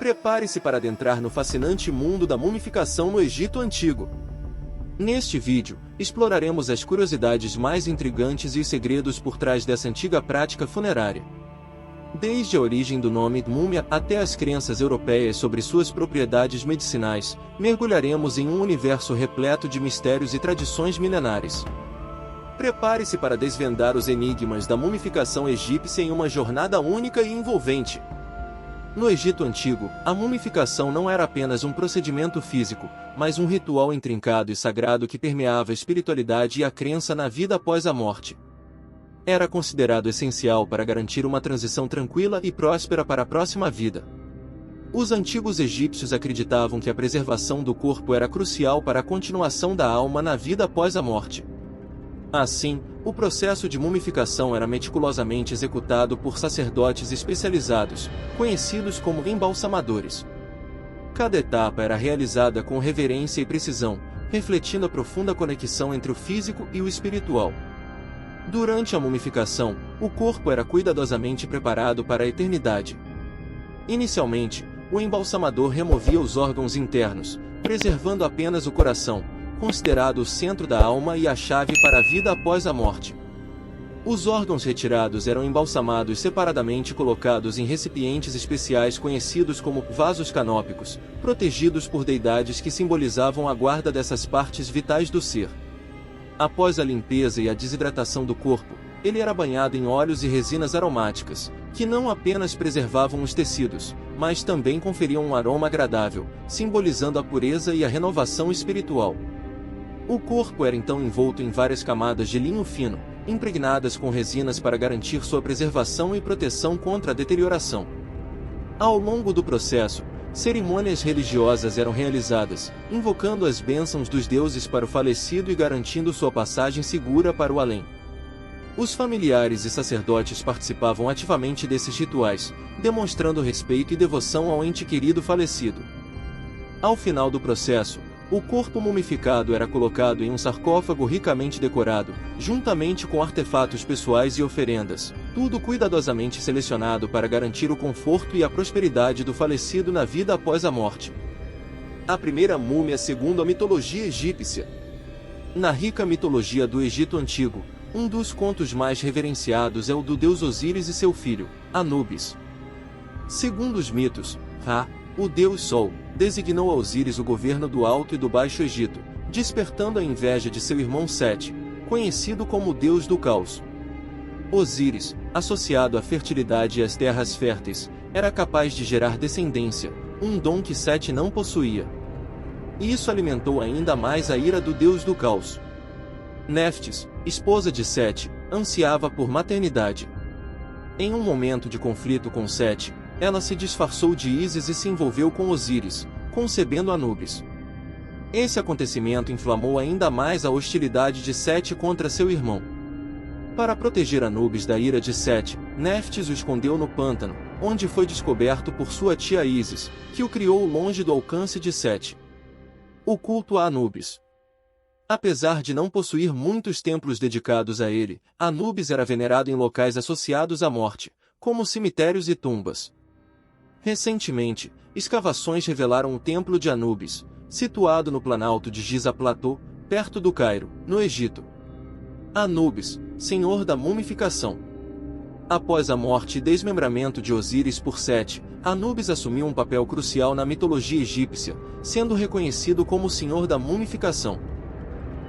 Prepare-se para adentrar no fascinante mundo da mumificação no Egito Antigo. Neste vídeo, exploraremos as curiosidades mais intrigantes e os segredos por trás dessa antiga prática funerária. Desde a origem do nome múmia até as crenças europeias sobre suas propriedades medicinais, mergulharemos em um universo repleto de mistérios e tradições milenares. Prepare-se para desvendar os enigmas da mumificação egípcia em uma jornada única e envolvente. No Egito Antigo, a mumificação não era apenas um procedimento físico, mas um ritual intrincado e sagrado que permeava a espiritualidade e a crença na vida após a morte. Era considerado essencial para garantir uma transição tranquila e próspera para a próxima vida. Os antigos egípcios acreditavam que a preservação do corpo era crucial para a continuação da alma na vida após a morte. Assim, o processo de mumificação era meticulosamente executado por sacerdotes especializados, conhecidos como embalsamadores. Cada etapa era realizada com reverência e precisão, refletindo a profunda conexão entre o físico e o espiritual. Durante a mumificação, o corpo era cuidadosamente preparado para a eternidade. Inicialmente, o embalsamador removia os órgãos internos, preservando apenas o coração, considerado o centro da alma e a chave para a vida após a morte. Os órgãos retirados eram embalsamados separadamente e colocados em recipientes especiais conhecidos como vasos canópicos, protegidos por deidades que simbolizavam a guarda dessas partes vitais do ser. Após a limpeza e a desidratação do corpo, ele era banhado em óleos e resinas aromáticas, que não apenas preservavam os tecidos, mas também conferiam um aroma agradável, simbolizando a pureza e a renovação espiritual. O corpo era então envolto em várias camadas de linho fino, impregnadas com resinas para garantir sua preservação e proteção contra a deterioração. Ao longo do processo, cerimônias religiosas eram realizadas, invocando as bênçãos dos deuses para o falecido e garantindo sua passagem segura para o além. Os familiares e sacerdotes participavam ativamente desses rituais, demonstrando respeito e devoção ao ente querido falecido. Ao final do processo, o corpo mumificado era colocado em um sarcófago ricamente decorado, juntamente com artefatos pessoais e oferendas, tudo cuidadosamente selecionado para garantir o conforto e a prosperidade do falecido na vida após a morte. A primeira múmia segundo a mitologia egípcia. Na rica mitologia do Egito Antigo, um dos contos mais reverenciados é o do deus Osíris e seu filho, Anubis. Segundo os mitos, Ra, o deus Sol, designou a Osíris o governo do Alto e do Baixo Egito, despertando a inveja de seu irmão Sete, conhecido como o deus do caos. Osíris, associado à fertilidade e às terras férteis, era capaz de gerar descendência, um dom que Sete não possuía. E isso alimentou ainda mais a ira do deus do caos. Néftis, esposa de Sete, ansiava por maternidade. Em um momento de conflito com Sete, ela se disfarçou de Ísis e se envolveu com Osíris, concebendo Anubis. Esse acontecimento inflamou ainda mais a hostilidade de Sete contra seu irmão. Para proteger Anubis da ira de Sete, Néftis o escondeu no pântano, onde foi descoberto por sua tia Ísis, que o criou longe do alcance de Sete. O culto a Anubis. Apesar de não possuir muitos templos dedicados a ele, Anubis era venerado em locais associados à morte, como cemitérios e tumbas. Recentemente, escavações revelaram o Templo de Anubis, situado no planalto de Giza Platô, perto do Cairo, no Egito. Anubis, senhor da mumificação. Após a morte e desmembramento de Osíris por Sete, Anubis assumiu um papel crucial na mitologia egípcia, sendo reconhecido como o senhor da mumificação.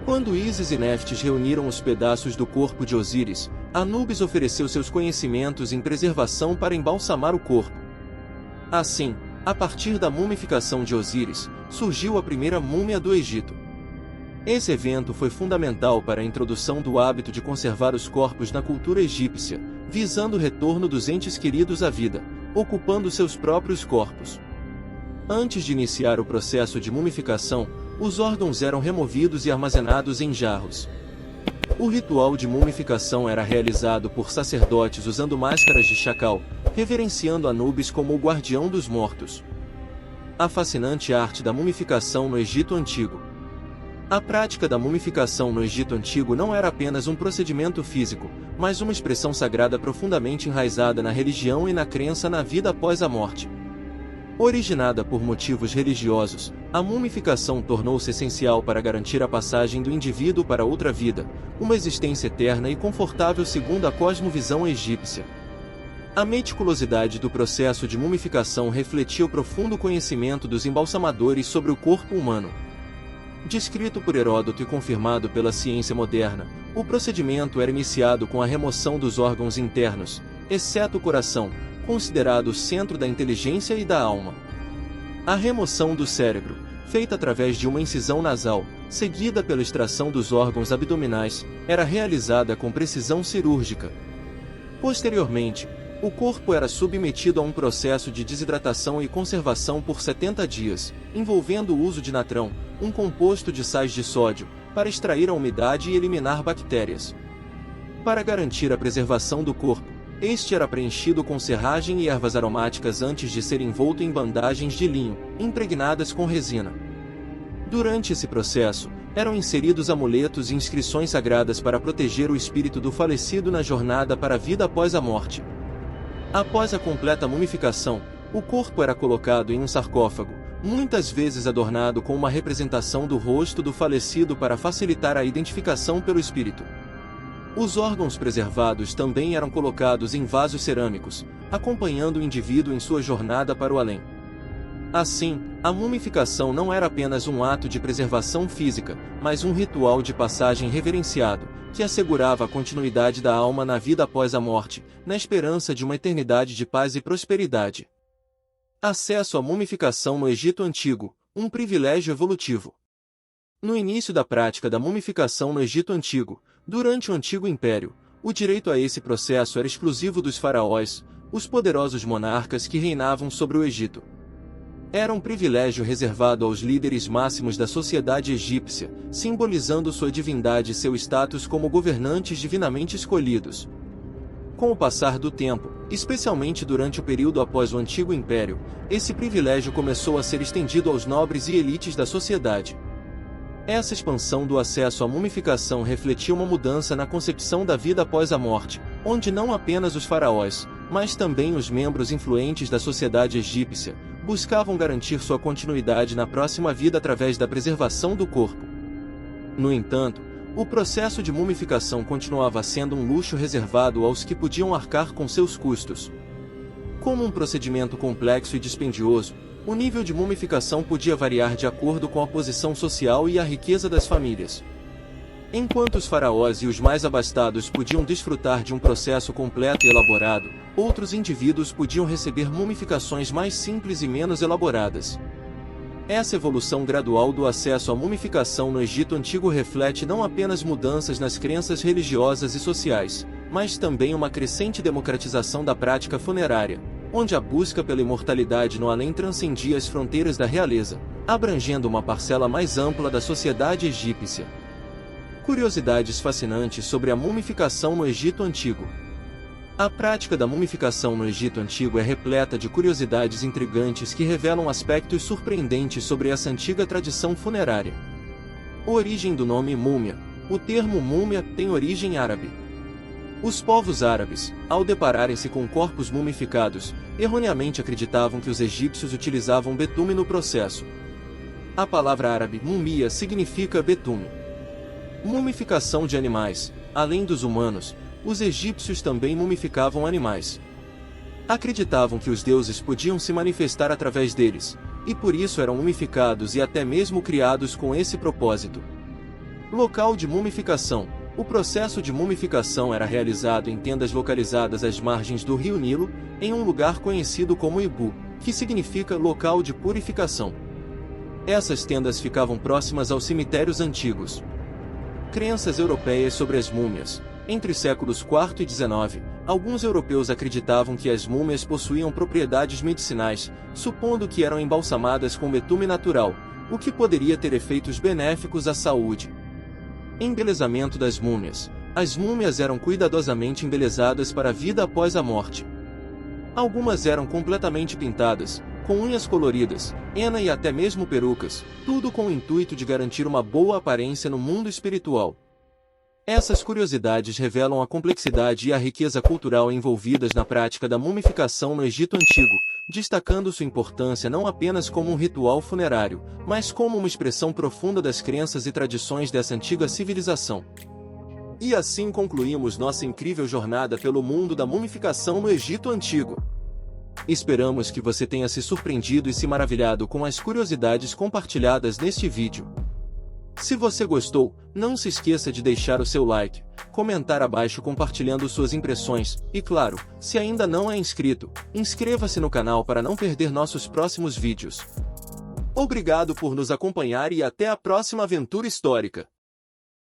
Quando Ísis e Néftis reuniram os pedaços do corpo de Osíris, Anubis ofereceu seus conhecimentos em preservação para embalsamar o corpo. Assim, a partir da mumificação de Osíris, surgiu a primeira múmia do Egito. Esse evento foi fundamental para a introdução do hábito de conservar os corpos na cultura egípcia, visando o retorno dos entes queridos à vida, ocupando seus próprios corpos. Antes de iniciar o processo de mumificação, os órgãos eram removidos e armazenados em jarros. O ritual de mumificação era realizado por sacerdotes usando máscaras de chacal, reverenciando Anubis como o guardião dos mortos. A fascinante arte da mumificação no Egito Antigo. A prática da mumificação no Egito Antigo não era apenas um procedimento físico, mas uma expressão sagrada profundamente enraizada na religião e na crença na vida após a morte. Originada por motivos religiosos, a mumificação tornou-se essencial para garantir a passagem do indivíduo para outra vida, uma existência eterna e confortável segundo a cosmovisão egípcia. A meticulosidade do processo de mumificação refletia o profundo conhecimento dos embalsamadores sobre o corpo humano. Descrito por Heródoto e confirmado pela ciência moderna, o procedimento era iniciado com a remoção dos órgãos internos, exceto o coração, considerado o centro da inteligência e da alma. A remoção do cérebro, feita através de uma incisão nasal, seguida pela extração dos órgãos abdominais, era realizada com precisão cirúrgica. Posteriormente, o corpo era submetido a um processo de desidratação e conservação por 70 dias, envolvendo o uso de natrão, um composto de sais de sódio, para extrair a umidade e eliminar bactérias. Para garantir a preservação do corpo, este era preenchido com serragem e ervas aromáticas antes de ser envolto em bandagens de linho, impregnadas com resina. Durante esse processo, eram inseridos amuletos e inscrições sagradas para proteger o espírito do falecido na jornada para a vida após a morte. Após a completa mumificação, o corpo era colocado em um sarcófago, muitas vezes adornado com uma representação do rosto do falecido para facilitar a identificação pelo espírito. Os órgãos preservados também eram colocados em vasos cerâmicos, acompanhando o indivíduo em sua jornada para o além. Assim, a mumificação não era apenas um ato de preservação física, mas um ritual de passagem reverenciado, que assegurava a continuidade da alma na vida após a morte, na esperança de uma eternidade de paz e prosperidade. Acesso à mumificação no Egito Antigo, um privilégio evolutivo. No início da prática da mumificação no Egito Antigo, durante o Antigo Império, o direito a esse processo era exclusivo dos faraós, os poderosos monarcas que reinavam sobre o Egito. Era um privilégio reservado aos líderes máximos da sociedade egípcia, simbolizando sua divindade e seu status como governantes divinamente escolhidos. Com o passar do tempo, especialmente durante o período após o Antigo Império, esse privilégio começou a ser estendido aos nobres e elites da sociedade. Essa expansão do acesso à mumificação refletia uma mudança na concepção da vida após a morte, onde não apenas os faraós, mas também os membros influentes da sociedade egípcia, buscavam garantir sua continuidade na próxima vida através da preservação do corpo. No entanto, o processo de mumificação continuava sendo um luxo reservado aos que podiam arcar com seus custos. Como um procedimento complexo e dispendioso, o nível de mumificação podia variar de acordo com a posição social e a riqueza das famílias. Enquanto os faraós e os mais abastados podiam desfrutar de um processo completo e elaborado, outros indivíduos podiam receber mumificações mais simples e menos elaboradas. Essa evolução gradual do acesso à mumificação no Egito Antigo reflete não apenas mudanças nas crenças religiosas e sociais, mas também uma crescente democratização da prática funerária, onde a busca pela imortalidade no além transcendia as fronteiras da realeza, abrangendo uma parcela mais ampla da sociedade egípcia. Curiosidades fascinantes sobre a mumificação no Egito Antigo. A prática da mumificação no Egito Antigo é repleta de curiosidades intrigantes que revelam aspectos surpreendentes sobre essa antiga tradição funerária. Origem do nome múmia. O termo múmia tem origem árabe. Os povos árabes, ao depararem-se com corpos mumificados, erroneamente acreditavam que os egípcios utilizavam betume no processo. A palavra árabe mumia significa betume. Mumificação de animais. Além dos humanos, os egípcios também mumificavam animais. Acreditavam que os deuses podiam se manifestar através deles, e por isso eram mumificados e até mesmo criados com esse propósito. Local de mumificação. O processo de mumificação era realizado em tendas localizadas às margens do rio Nilo, em um lugar conhecido como Ibu, que significa local de purificação. Essas tendas ficavam próximas aos cemitérios antigos. Crenças europeias sobre as múmias. Entre os séculos IV e XIX, alguns europeus acreditavam que as múmias possuíam propriedades medicinais, supondo que eram embalsamadas com betume natural, o que poderia ter efeitos benéficos à saúde. Embelezamento das múmias. As múmias eram cuidadosamente embelezadas para a vida após a morte. Algumas eram completamente pintadas, com unhas coloridas, henna e até mesmo perucas, tudo com o intuito de garantir uma boa aparência no mundo espiritual. Essas curiosidades revelam a complexidade e a riqueza cultural envolvidas na prática da mumificação no Egito Antigo, destacando sua importância não apenas como um ritual funerário, mas como uma expressão profunda das crenças e tradições dessa antiga civilização. E assim concluímos nossa incrível jornada pelo mundo da mumificação no Egito Antigo. Esperamos que você tenha se surpreendido e se maravilhado com as curiosidades compartilhadas neste vídeo. Se você gostou, não se esqueça de deixar o seu like, comentar abaixo compartilhando suas impressões, e claro, se ainda não é inscrito, inscreva-se no canal para não perder nossos próximos vídeos. Obrigado por nos acompanhar e até a próxima aventura histórica!